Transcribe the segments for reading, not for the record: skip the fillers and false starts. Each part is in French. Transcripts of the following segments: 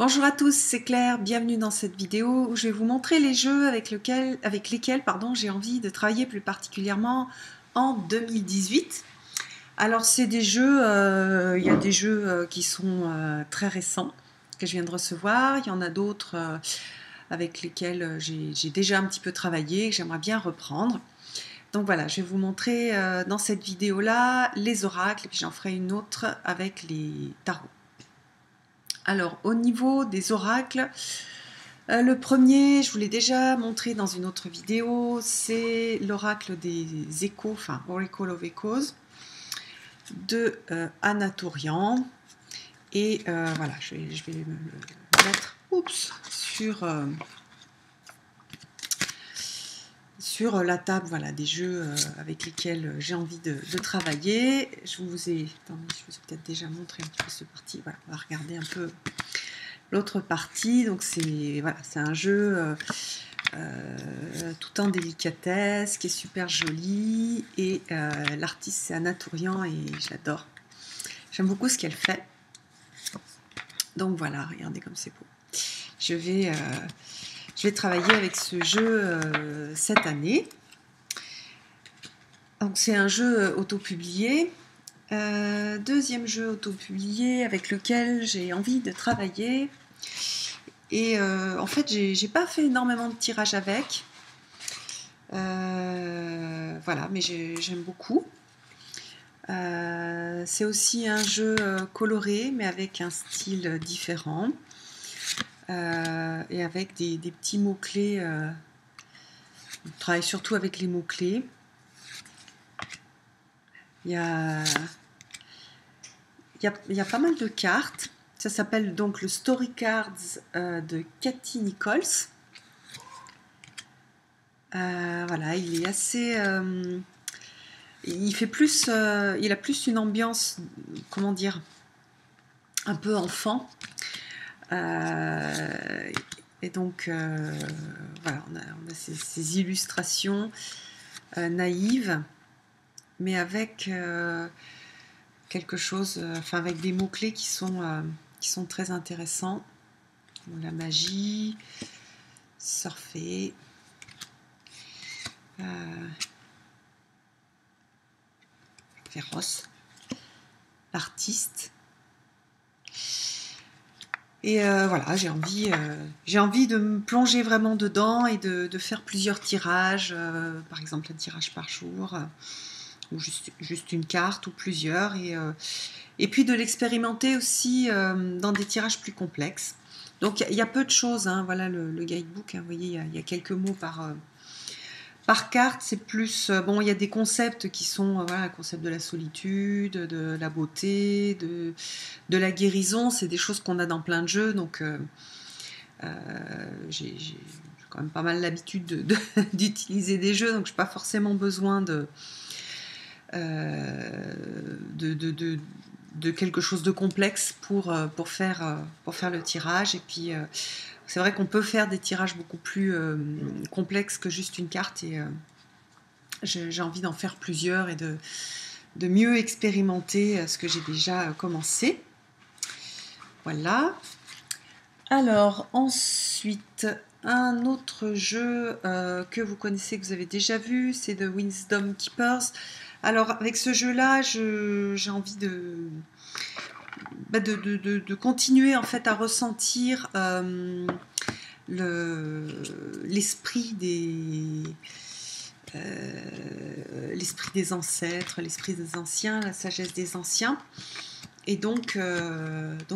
Bonjour à tous, c'est Claire, bienvenue dans cette vidéo où je vais vous montrer les jeux avec lesquels j'ai envie de travailler plus particulièrement en 2018. Alors c'est des jeux, il y a des jeux qui sont très récents que je viens de recevoir, il y en a d'autres avec lesquels j'ai déjà un petit peu travaillé, que j'aimerais bien reprendre. Donc voilà, je vais vous montrer dans cette vidéo-là les oracles et puis j'en ferai une autre avec les tarots. Alors, au niveau des oracles, le premier, je vous l'ai déjà montré dans une autre vidéo, c'est l'oracle des échos, enfin Oracle of Echoes, de Anatolian. Et voilà, je vais le mettre sur la table voilà, des jeux avec lesquels j'ai envie de travailler. Je vous ai peut-être déjà montré un petit peu ce parti. Voilà, on va regarder un peu l'autre partie. Donc c'est voilà, un jeu tout en délicatesse, qui est super joli. Et l'artiste c'est Anatolian et j'adore. J'aime beaucoup ce qu'elle fait. Donc voilà, regardez comme c'est beau. Je vais travailler avec ce jeu cette année. Donc c'est un jeu auto-publié. Deuxième jeu auto-publié avec lequel j'ai envie de travailler. Et en fait, j'ai pas fait énormément de tirages avec. Voilà, mais j'aime beaucoup. C'est aussi un jeu coloré, mais avec un style différent. Et avec des petits mots-clés. On travaille surtout avec les mots-clés. Il y a pas mal de cartes. Ça s'appelle donc le Story Cards de Cathy Nichols. Voilà, il est assez... il a plus une ambiance, comment dire, un peu enfant. Et donc, voilà, on a ces illustrations naïves, mais avec quelque chose, enfin avec des mots-clés qui sont très intéressants. Bon, la magie, surfer, féroce, l'artiste. Et voilà, j'ai envie de me plonger vraiment dedans et de faire plusieurs tirages, par exemple un tirage par jour, ou juste une carte ou plusieurs, et puis de l'expérimenter aussi dans des tirages plus complexes. Donc il y a peu de choses, hein, voilà le guidebook, hein, vous voyez, il y a quelques mots par carte. C'est plus, bon, il y a des concepts qui sont, voilà, le concept de la solitude, de la beauté, de la guérison, c'est des choses qu'on a dans plein de jeux, donc j'ai quand même pas mal l'habitude d'utiliser des jeux, donc je n'ai pas forcément besoin de quelque chose de complexe pour faire le tirage. Et puis c'est vrai qu'on peut faire des tirages beaucoup plus complexes que juste une carte, et j'ai envie d'en faire plusieurs et de mieux expérimenter ce que j'ai déjà commencé. Voilà. Alors ensuite, un autre jeu que vous connaissez, que vous avez déjà vu, c'est The Wisdom Keepers. Alors avec ce jeu-là, j'ai envie de continuer en fait à ressentir l'esprit des ancêtres, l'esprit des anciens, la sagesse des anciens. Et donc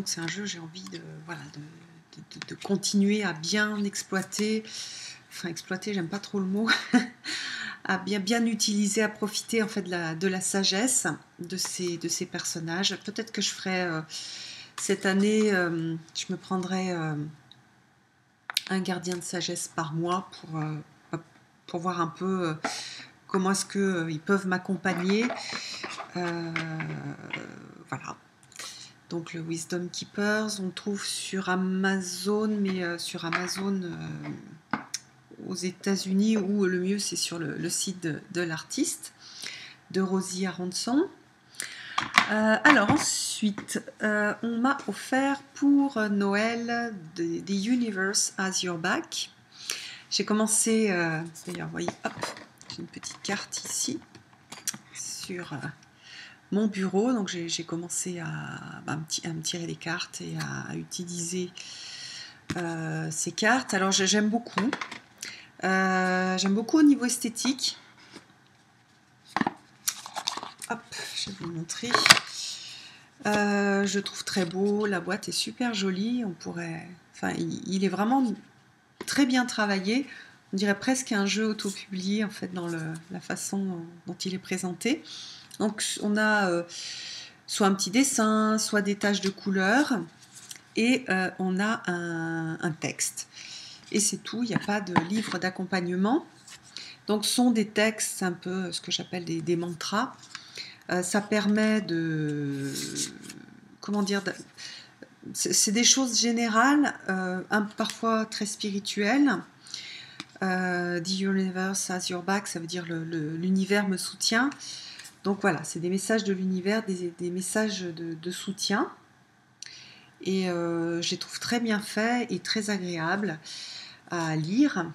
c'est un jeu, j'ai envie de continuer à bien exploiter, enfin exploiter, j'aime pas trop le mot, à bien utiliser, à profiter en fait de la sagesse de ces personnages. Peut-être que je ferai cette année, je me prendrai un gardien de sagesse par mois pour voir un peu comment est-ce qu'ils peuvent m'accompagner. Voilà. Donc le Wisdom Keepers, on le trouve sur Amazon, mais sur Amazon aux États-Unis, ou le mieux c'est sur le site de l'artiste, de Rosie Aronson. Alors ensuite, on m'a offert pour Noël The Universe Has Your Back. J'ai commencé, d'ailleurs, vous voyez, hop, j'ai une petite carte ici sur mon bureau. Donc j'ai commencé à me tirer des cartes et à utiliser ces cartes. Alors j'aime beaucoup. J'aime beaucoup au niveau esthétique. Hop, je vais vous montrer. Je trouve très beau, la boîte est super jolie. On pourrait, enfin, il est vraiment très bien travaillé. On dirait presque un jeu auto-publié en fait dans la façon dont il est présenté. Donc on a soit un petit dessin, soit des taches de couleur, et on a un texte. Et c'est tout, il n'y a pas de livre d'accompagnement. Donc ce sont des textes, un peu ce que j'appelle des mantras. Ça permet de... Comment dire, c'est des choses générales, parfois très spirituelles. The universe has your back, ça veut dire l'univers me soutient. Donc voilà, c'est des messages de l'univers, des messages de soutien. Et je les trouve très bien faits et très agréables à lire.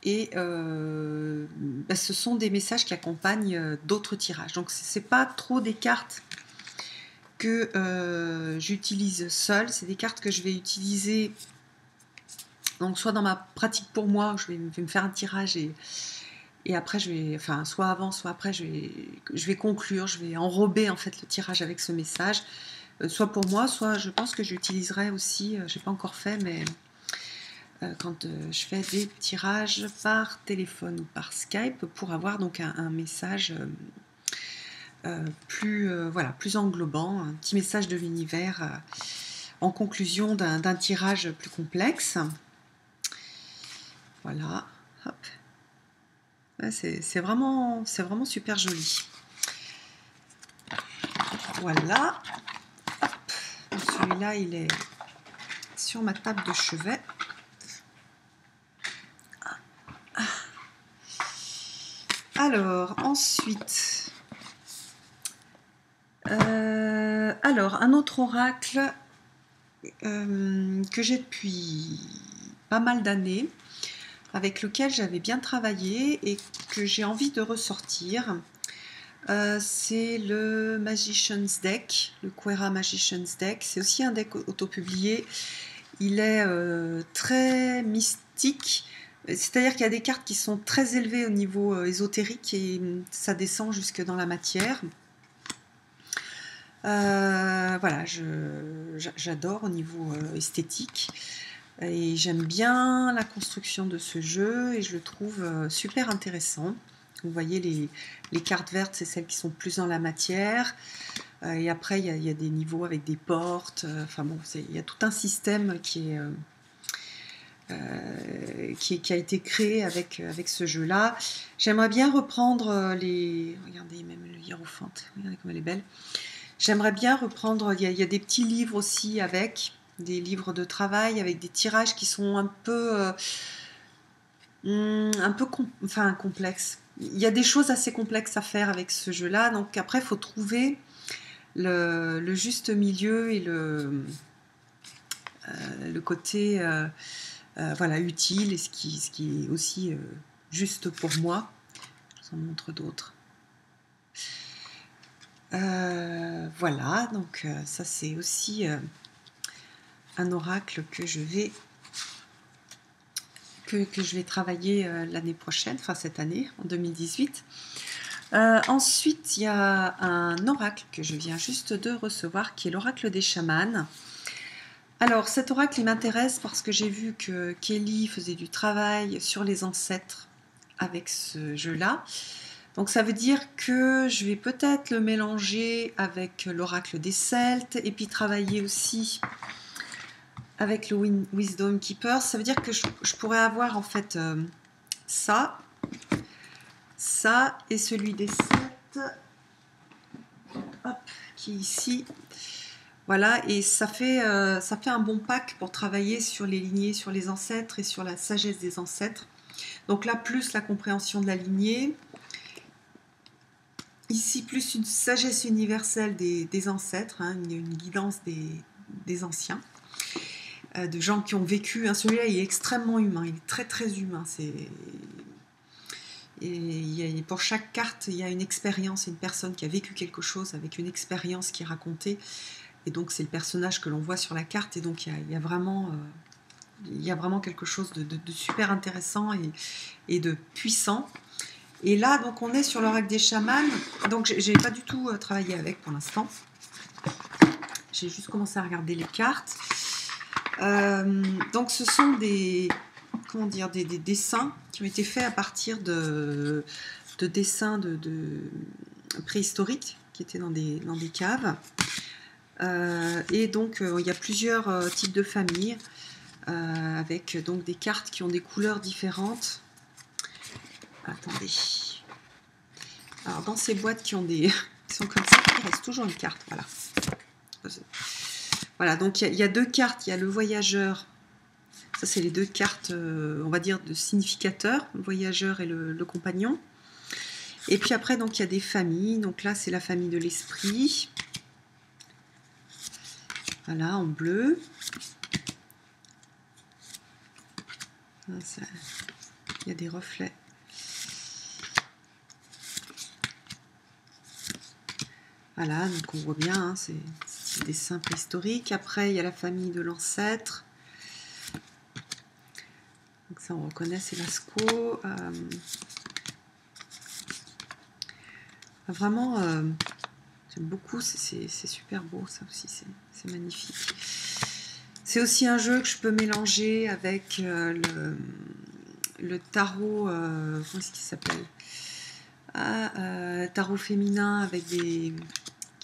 Et ce sont des messages qui accompagnent d'autres tirages. Donc c'est pas trop des cartes que j'utilise seule, c'est des cartes que je vais utiliser donc soit dans ma pratique pour moi, je vais me faire un tirage et après je vais, enfin soit avant, soit après je vais conclure, je vais enrober en fait le tirage avec ce message, soit pour moi, soit je pense que j'utiliserai aussi, j'ai pas encore fait, mais quand je fais des tirages par téléphone ou par Skype pour avoir donc un message plus englobant, un petit message de l'univers en conclusion d'un tirage plus complexe. Voilà, hop. Ouais, c'est vraiment super joli. Voilà. Celui-là, il est sur ma table de chevet. Alors, ensuite, un autre oracle que j'ai depuis pas mal d'années, avec lequel j'avais bien travaillé et que j'ai envie de ressortir. C'est le Magician's Deck, le Quera Magician's Deck. C'est aussi un deck autopublié. Il est très mystique, c'est-à-dire qu'il y a des cartes qui sont très élevées au niveau ésotérique et ça descend jusque dans la matière. Voilà, j'adore au niveau esthétique. Et j'aime bien la construction de ce jeu et je le trouve super intéressant. Vous voyez, les cartes vertes, c'est celles qui sont plus dans la matière. Et après, il y a des niveaux avec des portes. Enfin bon, il y a tout un système qui a été créé avec ce jeu-là. J'aimerais bien reprendre les... Regardez, même le hiérophante. Regardez comme elle est belle. J'aimerais bien reprendre... Il y a des petits livres aussi avec... des livres de travail avec des tirages qui sont un peu complexes. Il y a des choses assez complexes à faire avec ce jeu-là, donc après il faut trouver le juste milieu et le côté voilà, utile et ce qui est aussi juste pour moi. Je vous en montre d'autres. Voilà, donc ça c'est aussi un oracle que je vais travailler l'année prochaine, enfin cette année, en 2018. Ensuite, il y a un oracle que je viens juste de recevoir, qui est l'oracle des chamans. Alors, cet oracle, il m'intéresse parce que j'ai vu que Kelly faisait du travail sur les ancêtres avec ce jeu-là. Donc, ça veut dire que je vais peut-être le mélanger avec l'oracle des Celtes et puis travailler aussi avec le Wisdom Keeper. Ça veut dire que je pourrais avoir en fait ça et celui des 7 qui est ici. Voilà, et ça fait un bon pack pour travailler sur les lignées, sur les ancêtres et sur la sagesse des ancêtres. Donc là, plus la compréhension de la lignée. Ici, plus une sagesse universelle des ancêtres, hein, une guidance des anciens, de gens qui ont vécu. Hein, celui-là, il est extrêmement humain, il est très très humain. Et pour chaque carte, il y a une expérience, une personne qui a vécu quelque chose avec une expérience qui est racontée. Et donc, c'est le personnage que l'on voit sur la carte. Et donc, il y a vraiment quelque chose de super intéressant et de puissant. Et là, donc, on est sur l'oracle des chamans. Donc, j'ai pas du tout travaillé avec pour l'instant. J'ai juste commencé à regarder les cartes. Donc, ce sont des dessins qui ont été faits à partir de dessins de préhistoriques qui étaient dans des caves. Et donc, il y a plusieurs types de familles avec donc des cartes qui ont des couleurs différentes. Attendez. Alors, dans ces boîtes qui sont comme ça, il reste toujours une carte. Voilà. Voilà, donc il y a deux cartes. Il y a le voyageur. Ça, c'est les deux cartes, on va dire, de significateurs, le voyageur et le compagnon. Et puis après, donc, il y a des familles. Donc là, c'est la famille de l'esprit. Voilà, en bleu. Il y a des reflets. Voilà, donc on voit bien, hein, c'est des dessins préhistoriques. Après, il y a la famille de l'ancêtre. Donc ça, on reconnaît, c'est Lascaux. Vraiment, j'aime beaucoup, c'est super beau, ça aussi, c'est magnifique. C'est aussi un jeu que je peux mélanger avec le tarot, comment est-ce qu'il s'appelle? Tarot féminin avec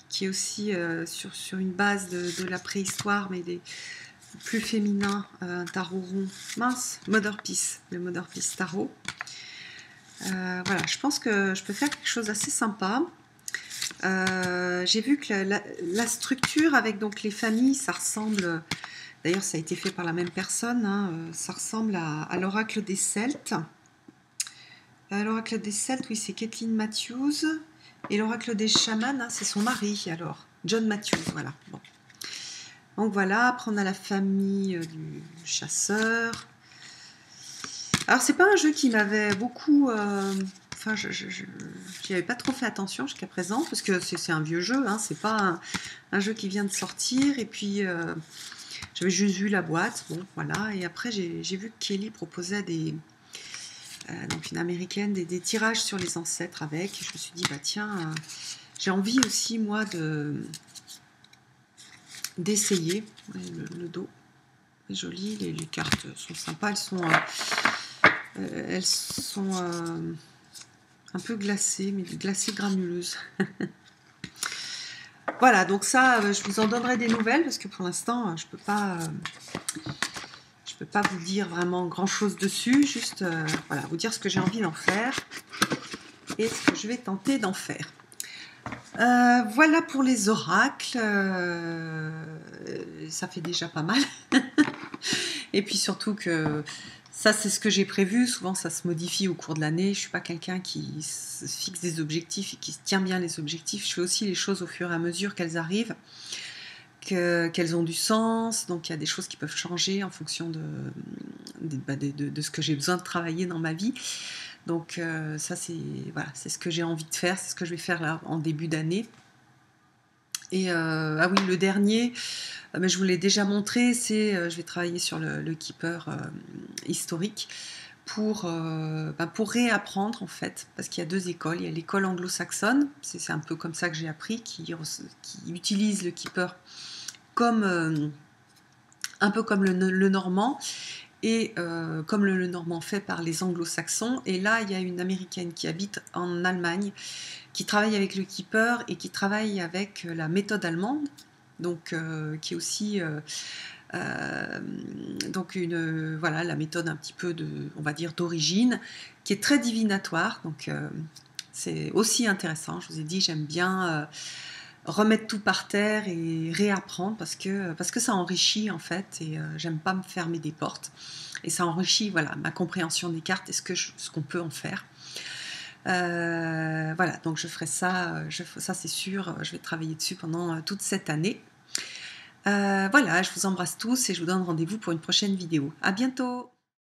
qui est aussi sur une base de la préhistoire, mais plus féminin, un tarot rond. Mince, Mother Peace, le Mother Peace tarot. Voilà, je pense que je peux faire quelque chose d'assez sympa. J'ai vu que la structure avec donc les familles, ça ressemble, d'ailleurs ça a été fait par la même personne, hein, ça ressemble à l'oracle des Celtes. L'oracle des Celtes, oui, c'est Kathleen Matthews. Et l'oracle des chamans, hein, c'est son mari, alors, John Matthews, voilà. Bon. Donc voilà, après on a la famille du chasseur. Alors c'est pas un jeu qui m'avait beaucoup... Enfin, j'y avais pas trop fait attention jusqu'à présent, parce que c'est un vieux jeu, hein, c'est pas un jeu qui vient de sortir, et puis j'avais juste vu la boîte, bon voilà, et après j'ai vu que Kelly proposait donc une américaine, des tirages sur les ancêtres avec, et je me suis dit, bah tiens, j'ai envie aussi moi d'essayer. Le dos est joli, les cartes sont sympas, elles sont un peu glacées, mais glacées granuleuses. Voilà, donc ça, je vous en donnerai des nouvelles, parce que pour l'instant, je peux pas vous dire vraiment grand chose dessus, juste voilà, vous dire ce que j'ai envie d'en faire et ce que je vais tenter d'en faire. Voilà pour les oracles, ça fait déjà pas mal. Et puis surtout que ça, c'est ce que j'ai prévu. Souvent, ça se modifie au cours de l'année. Je ne suis pas quelqu'un qui se fixe des objectifs et qui se tient bien les objectifs. Je fais aussi les choses au fur et à mesure qu'elles arrivent, qu'elles ont du sens. Donc, il y a des choses qui peuvent changer en fonction de ce que j'ai besoin de travailler dans ma vie. Donc, ça, voilà, c'est ce que j'ai envie de faire. C'est ce que je vais faire là en début d'année. Et ah oui, le dernier, mais je vous l'ai déjà montré, c'est je vais travailler sur le keeper historique pour réapprendre en fait, parce qu'il y a deux écoles. Il y a l'école anglo-saxonne, c'est un peu comme ça que j'ai appris, qui utilise le keeper comme un peu comme le normand, et comme le normand fait par les anglo-saxons. Et là, il y a une américaine qui habite en Allemagne, qui travaille avec le keeper et qui travaille avec la méthode allemande, donc qui est aussi donc voilà, la méthode un petit peu on va dire d'origine, qui est très divinatoire. Donc c'est aussi intéressant. Je vous ai dit, j'aime bien remettre tout par terre et réapprendre, parce que ça enrichit en fait, et j'aime pas me fermer des portes, et ça enrichit, voilà, ma compréhension des cartes et ce qu'on peut en faire. Voilà, donc je ferai ça, ça c'est sûr, je vais travailler dessus pendant toute cette année. Voilà, je vous embrasse tous et je vous donne rendez-vous pour une prochaine vidéo. À bientôt!